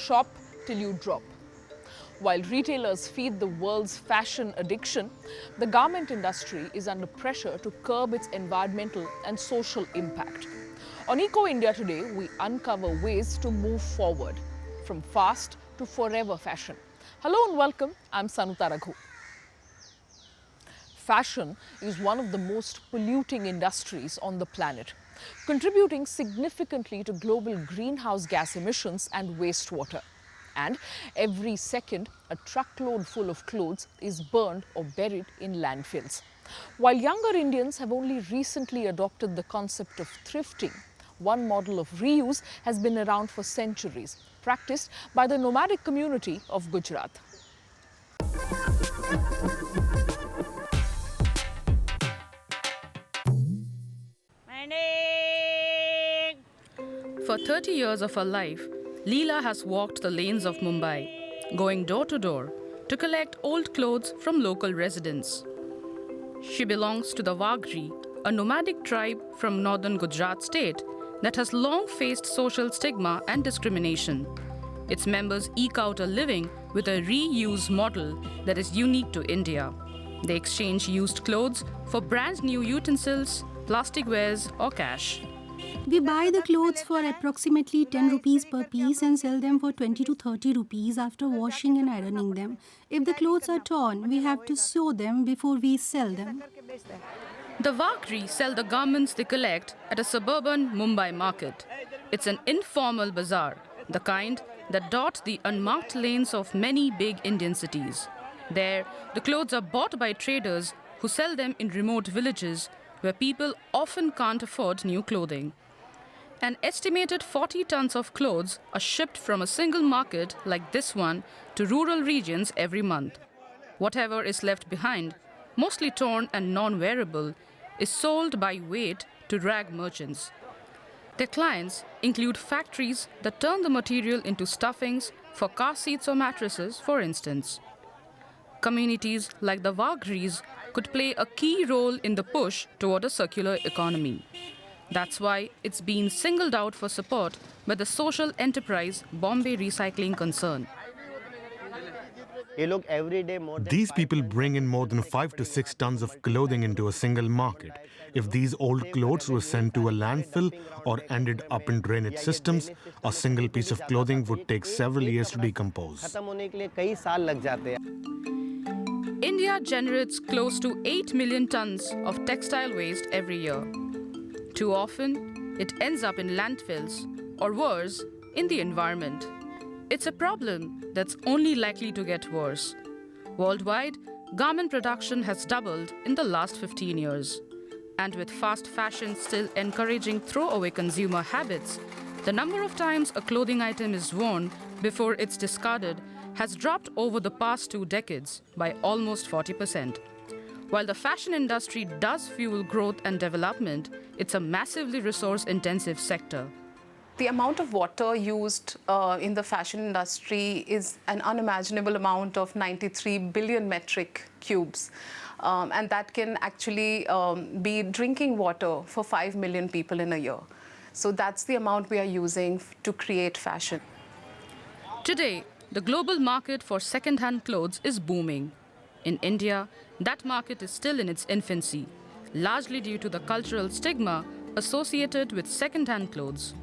shop till you drop. While retailers feed the world's fashion addiction, the garment industry is under pressure to curb its environmental and social impact. On Eco India today, we uncover ways to move forward, from fast to forever fashion. Hello and welcome, I'm Sanuta Raghu. Fashion is one of the most polluting industries on the planet, contributing significantly to global greenhouse gas emissions and wastewater. And every second, a truckload full of clothes is burned or buried in landfills. While younger Indians have only recently adopted the concept of thrifting, one model of reuse has been around for centuries, practiced by the nomadic community of Gujarat. For 30 years of her life, Leela has walked the lanes of Mumbai, going door to door to collect old clothes from local residents. She belongs to the Wagri, a nomadic tribe from northern Gujarat state that has long faced social stigma and discrimination. Its members eke out a living with a reuse model that is unique to India. They exchange used clothes for brand new utensils, plastic wares or cash. We buy the clothes for approximately 10 rupees per piece and sell them for 20 to 30 rupees after washing and ironing them. If the clothes are torn, we have to sew them before we sell them. The Wagri sell the garments they collect at a suburban Mumbai market. It's an informal bazaar, the kind that dot the unmarked lanes of many big Indian cities. There, the clothes are bought by traders who sell them in remote villages where people often can't afford new clothing. An estimated 40 tons of clothes are shipped from a single market like this one to rural regions every month. Whatever is left behind, mostly torn and non-wearable, is sold by weight to rag merchants. Their clients include factories that turn the material into stuffings for car seats or mattresses, for instance. Communities like the Wagris could play a key role in the push toward a circular economy. That's why it's been singled out for support by the social enterprise Bombay Recycling Concern. These people bring in more than 5 to 6 tons of clothing into a single market. If these old clothes were sent to a landfill or ended up in drainage systems, a single piece of clothing would take several years to decompose. India generates close to 8 million tons of textile waste every year. Too often, it ends up in landfills, or worse, in the environment. It's a problem that's only likely to get worse. Worldwide, garment production has doubled in the last 15 years. And with fast fashion still encouraging throwaway consumer habits, the number of times a clothing item is worn before it's discarded has dropped over the past 2 decades by almost 40%. While the fashion industry does fuel growth and development, it's a massively resource-intensive sector. The amount of water used in the fashion industry is an unimaginable amount of 93 billion metric cubes. And that can actually be drinking water for 5 million people in a year. So that's the amount we are using to create fashion. Today, the global market for second-hand clothes is booming. In India, that market is still in its infancy, largely due to the cultural stigma associated with second-hand clothes.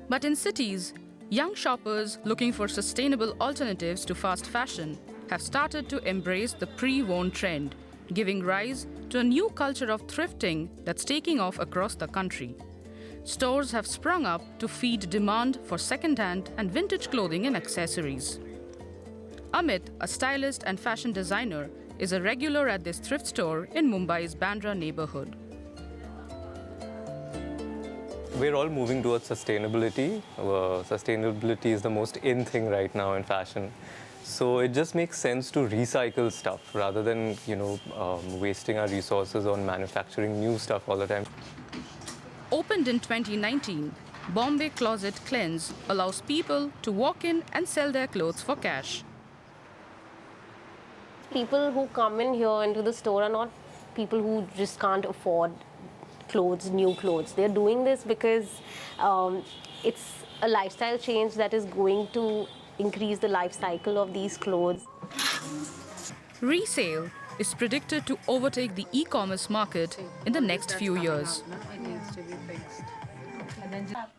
But in cities, young shoppers looking for sustainable alternatives to fast fashion have started to embrace the pre-worn trend, giving rise to a new culture of thrifting that's taking off across the country. Stores have sprung up to feed demand for second-hand and vintage clothing and accessories. Amit, a stylist and fashion designer, is a regular at this thrift store in Mumbai's Bandra neighborhood. We're all moving towards sustainability. Sustainability is the most in thing right now in fashion. So it just makes sense to recycle stuff rather than, wasting our resources on manufacturing new stuff all the time. Opened in 2019, Bombay Closet Cleanse allows people to walk in and sell their clothes for cash. People who come in here into the store are not people who just can't afford clothes, new clothes. They're doing this because it's a lifestyle change that is going to increase the life cycle of these clothes. Resale is predicted to overtake the e-commerce market in the next few years.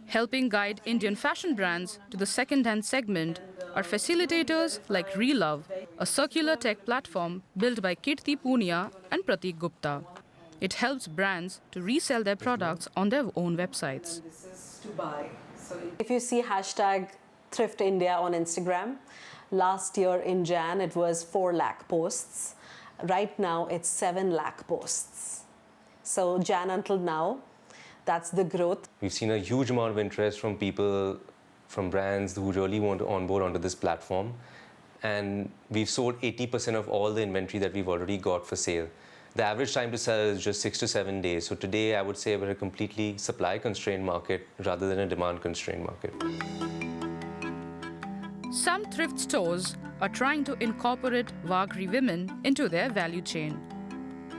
Helping guide Indian fashion brands to the second-hand segment are facilitators like Relove, a circular tech platform built by Kirti Punia and Pratik Gupta. It helps brands to resell their products on their own websites. If you see hashtag Thrift India on Instagram, last year in Jan it was 4 lakh posts. Right now it's 7 lakh posts. So Jan until now, that's the growth. We've seen a huge amount of interest from people, from brands who really want to onboard onto this platform. And we've sold 80% of all the inventory that we've already got for sale. The average time to sell is just 6 to 7 days. So today I would say we're a completely supply-constrained market rather than a demand-constrained market. Some thrift stores are trying to incorporate Wagri women into their value chain.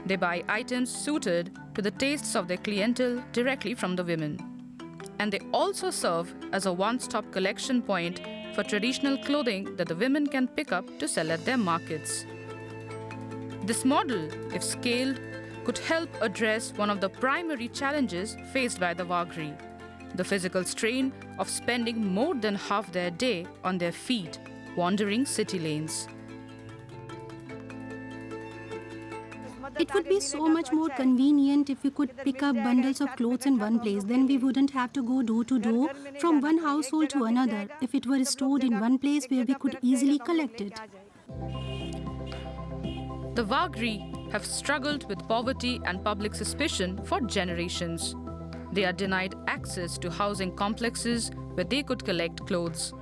They buy items suited to the tastes of their clientele directly from the women. And they also serve as a one-stop collection point for traditional clothing that the women can pick up to sell at their markets. This model, if scaled, could help address one of the primary challenges faced by the Wagri: the physical strain of spending more than half their day on their feet, wandering city lanes. It would be so much more convenient if we could pick up bundles of clothes in one place. Then we wouldn't have to go door to door from one household to another if it were stored in one place where we could easily collect it. The Wagri have struggled with poverty and public suspicion for generations. They are denied access to housing complexes where they could collect clothes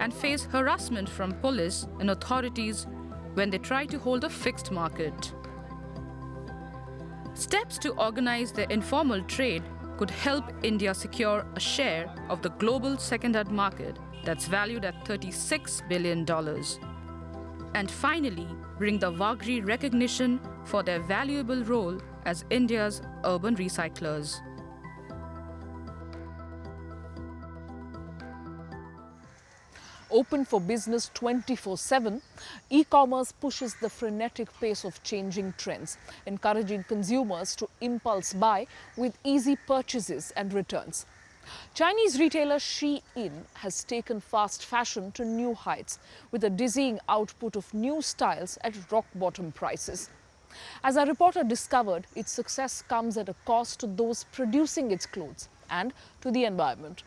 and face harassment from police and authorities when they try to hold a fixed market. Steps to organize their informal trade could help India secure a share of the global second-hand market that's valued at $36 billion. And finally, bring the Wagri recognition for their valuable role as India's urban recyclers. Open for business 24/7, e-commerce pushes the frenetic pace of changing trends, encouraging consumers to impulse buy with easy purchases and returns. Chinese retailer Shein has taken fast fashion to new heights with a dizzying output of new styles at rock-bottom prices. As our reporter discovered, its success comes at a cost to those producing its clothes and to the environment.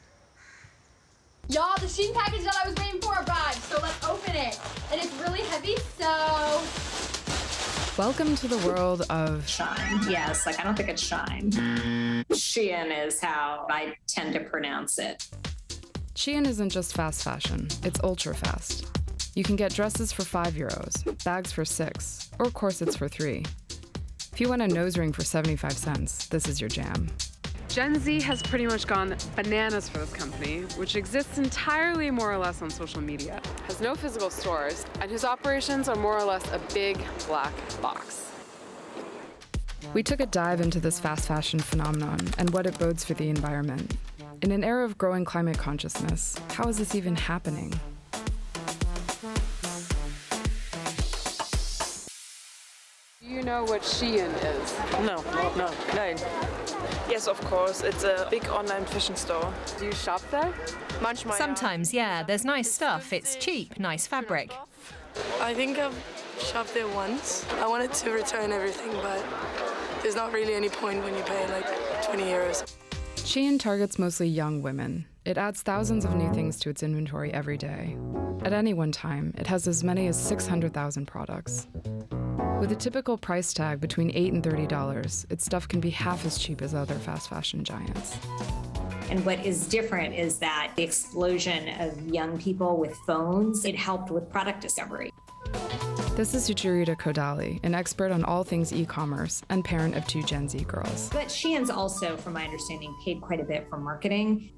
Y'all, the Shein package that I was waiting for arrived, so let's open it. And it's really heavy, so... Welcome to the world of Shine. Yes, I don't think it's Shine. Shein is how I tend to pronounce it. Shein isn't just fast fashion, it's ultra fast. You can get dresses for €5, bags for $6, or corsets for $3. If you want a nose ring for 75 cents, this is your jam. Gen Z has pretty much gone bananas for this company, which exists entirely more or less on social media, has no physical stores, and whose operations are more or less a big black box. We took a dive into this fast fashion phenomenon and what it bodes for the environment. In an era of growing climate consciousness, how is this even happening? Do you know what Shein is? No. Yes, of course. It's a big online fashion store. Do you shop there? Sometimes, yeah. There's nice stuff. It's cheap, nice fabric. I think I've shopped there once. I wanted to return everything, but there's not really any point when you pay like €20. Shein targets mostly young women. It adds thousands of new things to its inventory every day. At any one time, it has as many as 600,000 products. With a typical price tag between $8 and $30, its stuff can be half as cheap as other fast fashion giants. And what is different is that the explosion of young people with phones, it helped with product discovery. This is Sucharita Kodali, an expert on all things e-commerce and parent of 2 Gen Z girls. But Shein's also, from my understanding, paid quite a bit for marketing.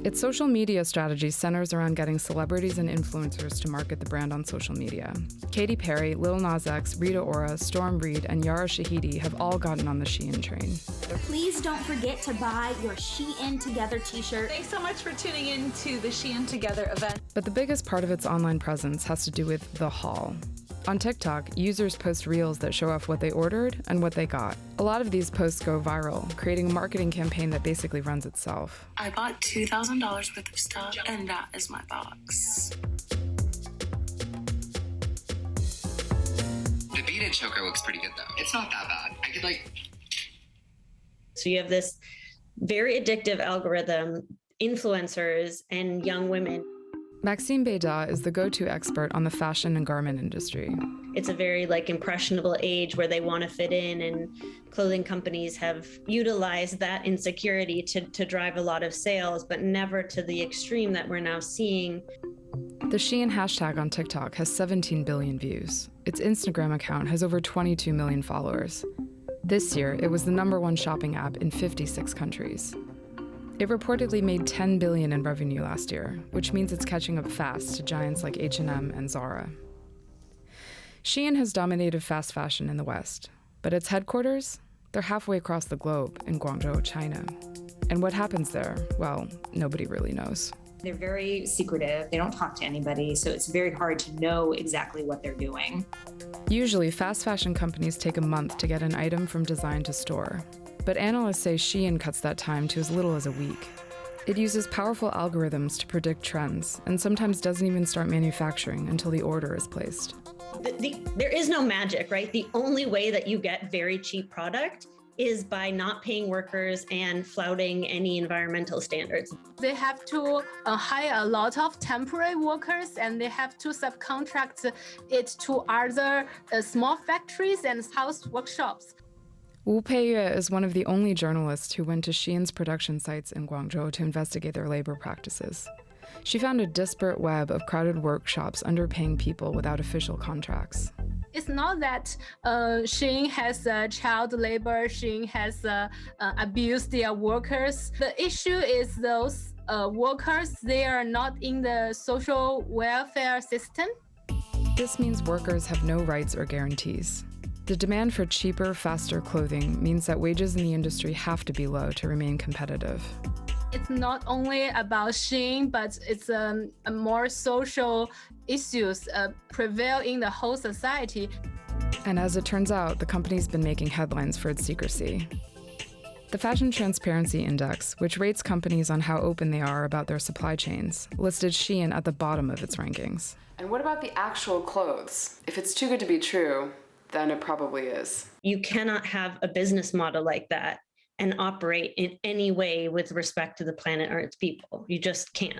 Its social media strategy centers around getting celebrities and influencers to market the brand on social media. Katy Perry, Lil Nas X, Rita Ora, Storm Reid, and Yara Shahidi have all gotten on the Shein train. Please don't forget to buy your Shein Together t-shirt. Thanks so much for tuning in to the Shein Together event. But the biggest part of its online presence has to do with the haul. On TikTok, users post reels that show off what they ordered and what they got. A lot of these posts go viral, creating a marketing campaign that basically runs itself. I bought $2,000 worth of stuff, and that is my box. The beaded choker looks pretty good, though. It's not that bad. I could, So you have this very addictive algorithm, influencers, and young women. Maxime Beda is the go-to expert on the fashion and garment industry. It's a very impressionable age where they want to fit in, and clothing companies have utilized that insecurity to drive a lot of sales, but never to the extreme that we're now seeing. The Shein hashtag on TikTok has 17 billion views. Its Instagram account has over 22 million followers. This year, it was the #1 shopping app in 56 countries. It reportedly made $10 billion in revenue last year, which means it's catching up fast to giants like H&M and Zara. Shein has dominated fast fashion in the West, but its headquarters? They're halfway across the globe in Guangzhou, China. And what happens there? Well, nobody really knows. They're very secretive. They don't talk to anybody, so it's very hard to know exactly what they're doing. Usually, fast fashion companies take a month to get an item from design to store. But analysts say Shein cuts that time to as little as a week. It uses powerful algorithms to predict trends, and sometimes doesn't even start manufacturing until the order is placed. There is no magic, right? The only way that you get very cheap product is by not paying workers and flouting any environmental standards. They have to hire a lot of temporary workers, and they have to subcontract it to other small factories and house workshops. Wu Peiyue is one of the only journalists who went to Shein's production sites in Guangzhou to investigate their labor practices. She found a disparate web of crowded workshops underpaying people without official contracts. It's not that Shein has child labor, Shein has abused their workers. The issue is those workers, they are not in the social welfare system. This means workers have no rights or guarantees. The demand for cheaper, faster clothing means that wages in the industry have to be low to remain competitive. It's not only about Shein, but it's a more social issues prevail in the whole society. And as it turns out, the company's been making headlines for its secrecy. The Fashion Transparency Index, which rates companies on how open they are about their supply chains, listed Shein at the bottom of its rankings. And what about the actual clothes? If it's too good to be true, then it probably is. You cannot have a business model like that and operate in any way with respect to the planet or its people. You just can't.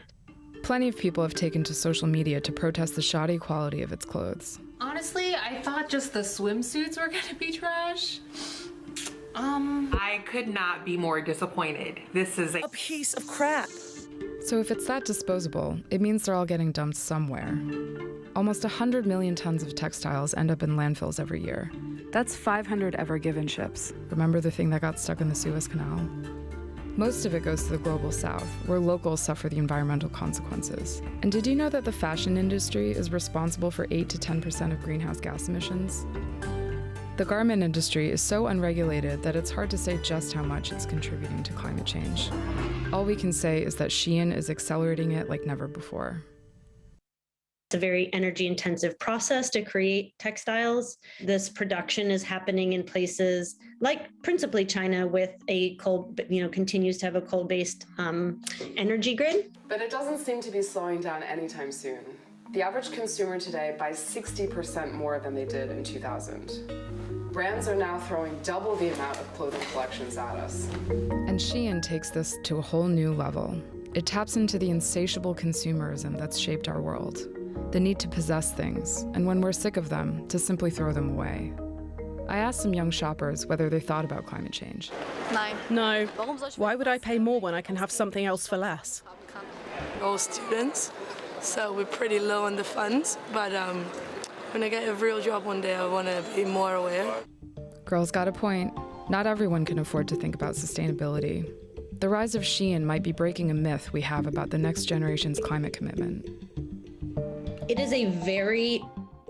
Plenty of people have taken to social media to protest the shoddy quality of its clothes. Honestly, I thought just the swimsuits were gonna be trash. I could not be more disappointed. This is a piece of crap. So if it's that disposable, it means they're all getting dumped somewhere. Almost 100 million tons of textiles end up in landfills every year. That's 500 Ever Given ships. Remember the thing that got stuck in the Suez Canal? Most of it goes to the global south, where locals suffer the environmental consequences. And did you know that the fashion industry is responsible for 8 to 10% of greenhouse gas emissions? The garment industry is so unregulated that it's hard to say just how much it's contributing to climate change. All we can say is that Shein is accelerating it like never before. It's a very energy-intensive process to create textiles. This production is happening in places like principally China, with a coal, continues to have a coal-based energy grid. But it doesn't seem to be slowing down anytime soon. The average consumer today buys 60% more than they did in 2000. Brands are now throwing double the amount of clothing collections at us. And Shein takes this to a whole new level. It taps into the insatiable consumerism that's shaped our world. The need to possess things, and when we're sick of them, to simply throw them away. I asked some young shoppers whether they thought about climate change. No. Why would I pay more when I can have something else for less? We're all students, so we're pretty low on the funds, but when I get a real job one day, I want to be more aware. Girl's got a point. Not everyone can afford to think about sustainability. the rise of Shein might be breaking a myth we have about the next generation's climate commitment. It is a very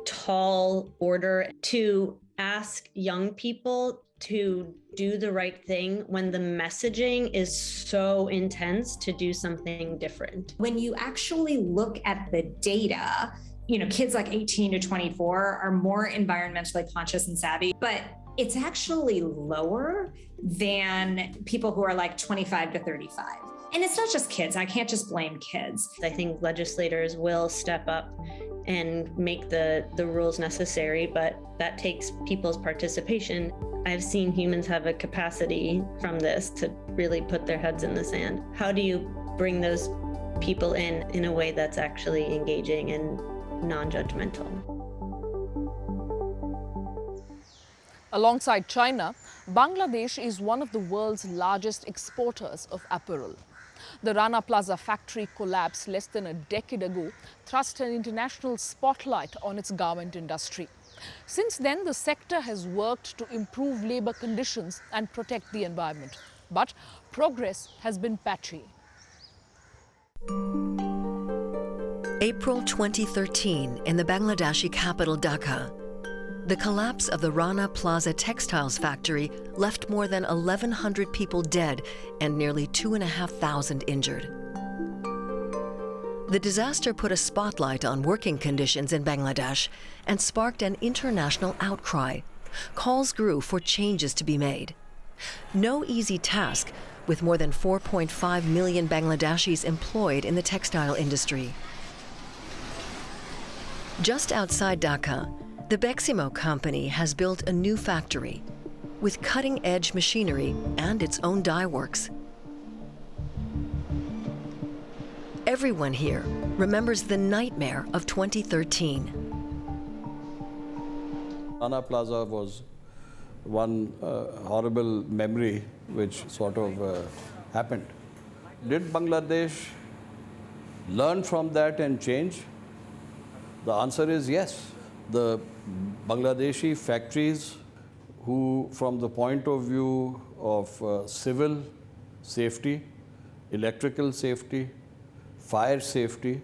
tall order to ask young people to do the right thing when the messaging is so intense to do something different. When you actually look at the data, kids like 18 to 24 are more environmentally conscious and savvy, but it's actually lower than people who are like 25 to 35. And it's not just kids. I can't just blame kids. I think legislators will step up and make the rules necessary, but that takes people's participation. I've seen humans have a capacity from this to really put their heads in the sand. How do you bring those people in a way that's actually engaging and non-judgmental? Alongside China, Bangladesh is one of the world's largest exporters of apparel. The Rana Plaza factory collapse less than a decade ago thrust an international spotlight on its garment industry. Since then, the sector has worked to improve labor conditions and protect the environment. But progress has been patchy. April 2013 in the Bangladeshi capital Dhaka. The collapse of the Rana Plaza textiles factory left more than 1,100 people dead and nearly 2,500 injured. The disaster put a spotlight on working conditions in Bangladesh and sparked an international outcry. Calls grew for changes to be made. No easy task, with more than 4.5 million Bangladeshis employed in the textile industry. Just outside Dhaka, the Beximo company has built a new factory with cutting-edge machinery and its own dye works. Everyone here remembers the nightmare of 2013. Rana Plaza was one horrible memory which sort of happened. Did Bangladesh learn from that and change? The answer is yes. The Bangladeshi factories who, from the point of view of civil safety, electrical safety, fire safety,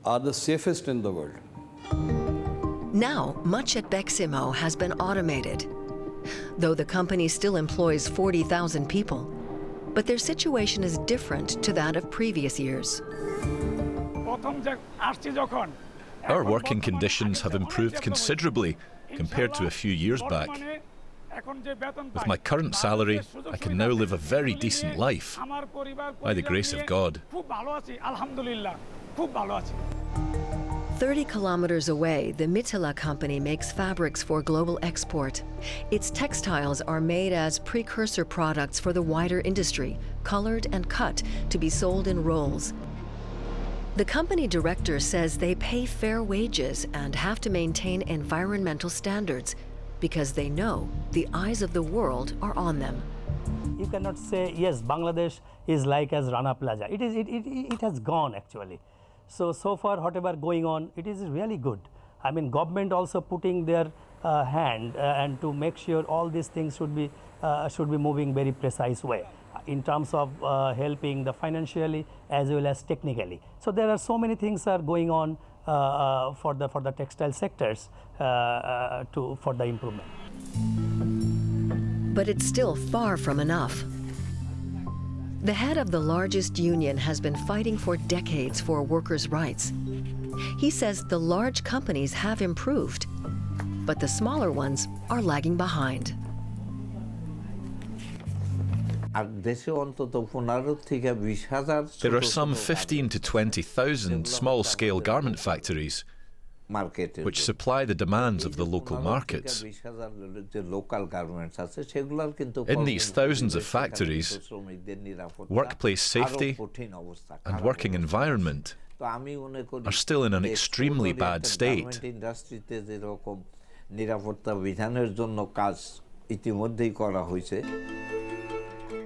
are the safest in the world. Now, much at Beximo has been automated, though the company still employs 40,000 people. But their situation is different to that of previous years. Our working conditions have improved considerably compared to a few years back. With my current salary, I can now live a very decent life, by the grace of God. 30 kilometers away, the Mitila company makes fabrics for global export. Its textiles are made as precursor products for the wider industry, colored and cut to be sold in rolls. The company director says they pay fair wages and have to maintain environmental standards because they know the eyes of the world are on them. You cannot say, yes, Bangladesh is like as Rana Plaza. It has gone actually. So far whatever going on, it is really good. I mean, government also putting their hand and to make sure all these things should be moving very precise way in terms of helping the financially as well as technically. So there are so many things are going on for the textile sectors for the improvement. But it's still far from enough. The head of the largest union has been fighting for decades for workers' rights. He says the large companies have improved, but the smaller ones are lagging behind. There are some 15 to 20,000 small-scale garment factories which supply the demands of the local markets. In these thousands of factories, workplace safety and working environment are still in an extremely bad state.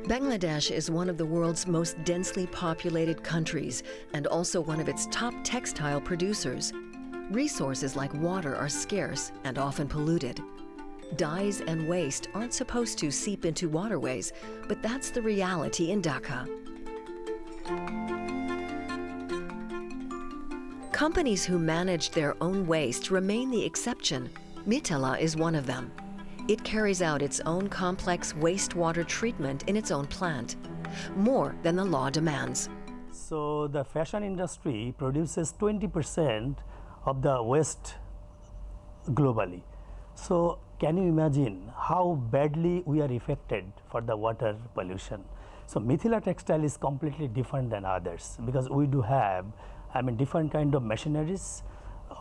Bangladesh is one of the world's most densely populated countries and also one of its top textile producers. Resources like water are scarce and often polluted. Dyes and waste aren't supposed to seep into waterways, but that's the reality in Dhaka. Companies who manage their own waste remain the exception. Mithila is one of them. It carries out its own complex wastewater treatment in its own plant, more than the law demands. So the fashion industry produces 20% of the waste globally. So can you imagine how badly we are affected for the water pollution? So Mithila textile is completely different than others because we do have, different kind of machineries,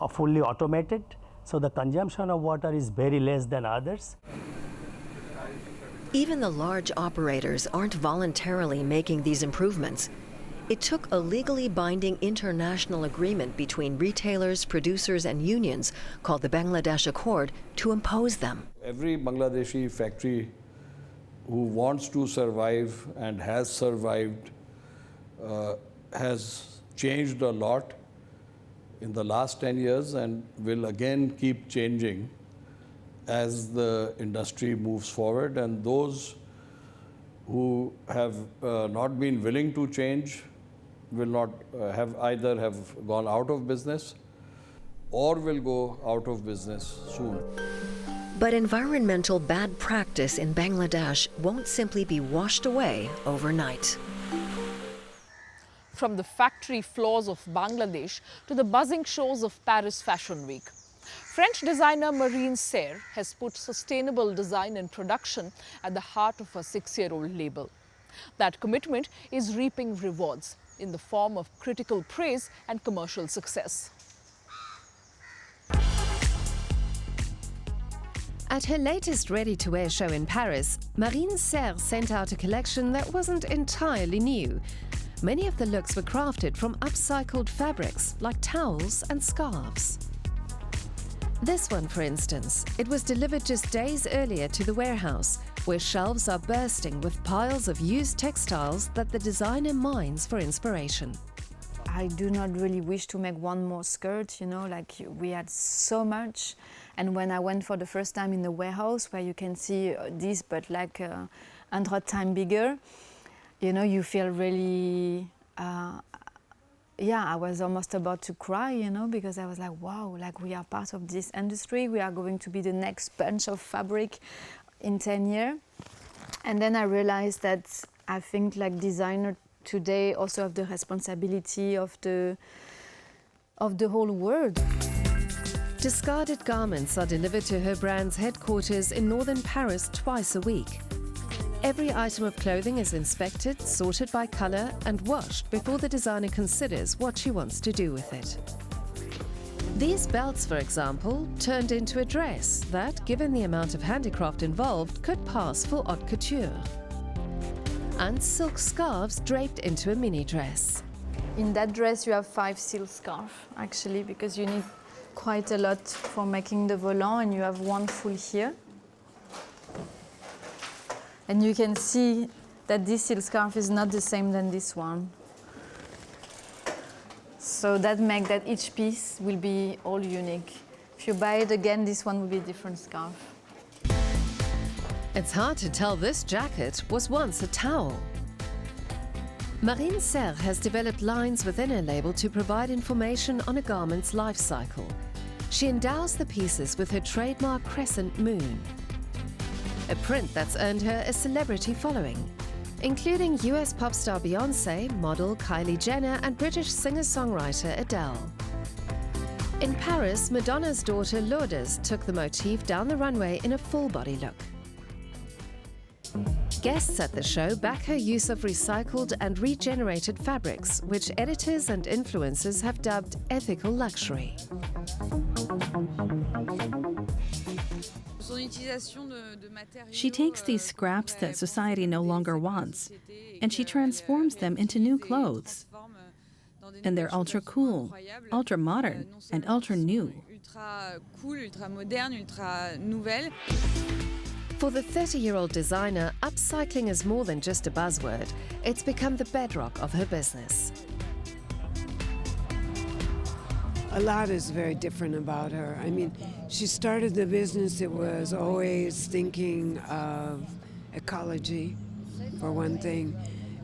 fully automated. So the consumption of water is very less than others. Even the large operators aren't voluntarily making these improvements. It took a legally binding international agreement between retailers, producers, and unions called the Bangladesh Accord to impose them. Every Bangladeshi factory who wants to survive and has survived has changed a lot in the last 10 years and will again keep changing as the industry moves forward. And those who have not been willing to change will not either have gone out of business or will go out of business soon. But environmental bad practice in Bangladesh won't simply be washed away overnight. From the factory floors of Bangladesh to the buzzing shores of Paris Fashion Week, French designer Marine Serre has put sustainable design and production at the heart of her 6-year-old label. That commitment is reaping rewards in the form of critical praise and commercial success. At her latest ready-to-wear show in Paris, Marine Serre sent out a collection that wasn't entirely new. Many of the looks were crafted from upcycled fabrics like towels and scarves. This one, for instance, it was delivered just days earlier to the warehouse, where shelves are bursting with piles of used textiles that the designer mines for inspiration. I do not really wish to make one more skirt, like we had so much. And when I went for the first time in the warehouse, where you can see this, but like 100 times bigger, you feel really, I was almost about to cry, because I was like, wow, like we are part of this industry. We are going to be the next bunch of fabric in 10 years. And then I realized that I think like designers today also have the responsibility of the whole world. Discarded garments are delivered to her brand's headquarters in northern Paris twice a week. Every item of clothing is inspected, sorted by color, and washed before the designer considers what she wants to do with it. These belts, for example, turned into a dress that, given the amount of handicraft involved, could pass for haute couture. And silk scarves draped into a mini dress. In that dress you have 5 silk scarves, actually, because you need quite a lot for making the volant, and you have one full here. And you can see that this silk scarf is not the same than this one. So that makes that each piece will be all unique. If you buy it again, this one will be a different scarf. It's hard to tell this jacket was once a towel. Marine Serre has developed lines within her label to provide information on a garment's life cycle. She endows the pieces with her trademark crescent moon, a print that's earned her a celebrity following, including US pop star Beyoncé, model Kylie Jenner, and British singer-songwriter Adele. In Paris, Madonna's daughter Lourdes took the motif down the runway in a full-body look. Guests at the show back her use of recycled and regenerated fabrics, which editors and influencers have dubbed ethical luxury. She takes these scraps that society no longer wants, and she transforms them into new clothes. And they're ultra cool, ultra modern, and ultra new. For the 30-year-old designer, upcycling is more than just a buzzword. It's become the bedrock of her business. A lot is very different about her. I mean, She started the business, it was always thinking of ecology, for one thing,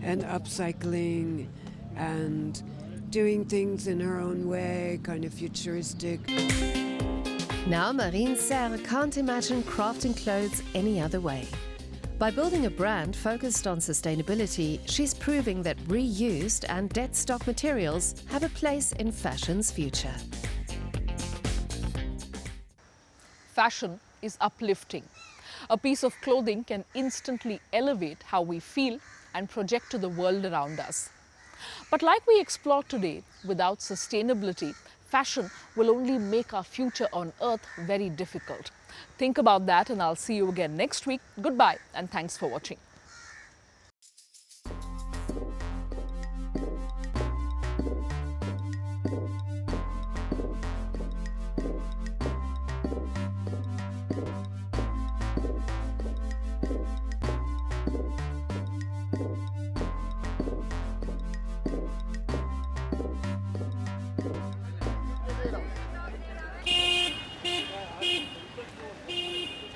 and upcycling and doing things in her own way, kind of futuristic. Now Marine Serre can't imagine crafting clothes any other way. By building a brand focused on sustainability, she's proving that reused and dead stock materials have a place in fashion's future. Fashion is uplifting. A piece of clothing can instantly elevate how we feel and project to the world around us. But like we explored today, without sustainability, fashion will only make our future on Earth very difficult. Think about that, and I'll see you again next week. Goodbye and thanks for watching.